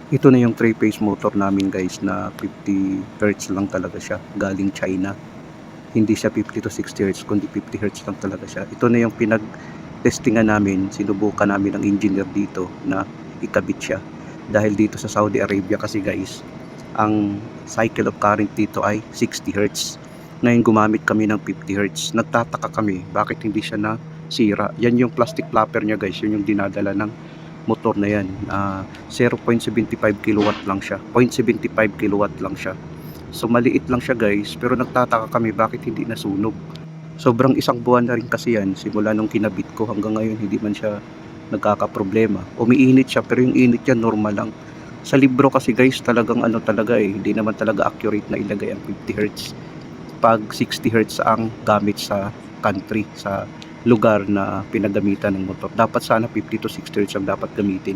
Ito na yung 3-phase motor namin guys na 50 Hz lang talaga siya, galing China. Hindi siya 50 to 60 Hz kundi 50 Hz lang talaga siya. Ito na yung pinag-testingan namin, sinubukan namin ng engineer dito na ikabit siya. Dahil dito sa Saudi Arabia kasi guys, ang cycle of current dito ay 60 Hz. Ngayon gumamit kami ng 50 Hz. Nagtataka kami bakit hindi siya nasira. Yan yung plastic flapper niya guys, yun yung dinadala ng motor na yan. 0.75 kilowatt lang siya, 0.75 kilowatt lang siya. So maliit lang siya guys, pero nagtataka kami bakit hindi nasunog. Sobrang isang buwan na rin kasi yan simula nung kinabit ko, hanggang ngayon hindi man siya nagkakaproblema. Umiinit siya pero yung init niya normal lang. Sa libro kasi guys talagang ano talaga hindi naman talaga accurate na ilagay ang 50 Hz pag 60 Hz ang gamit sa country, sa lugar na pinagamitan ng motor. Dapat sana 50 to 60 Hz ang dapat gamitin.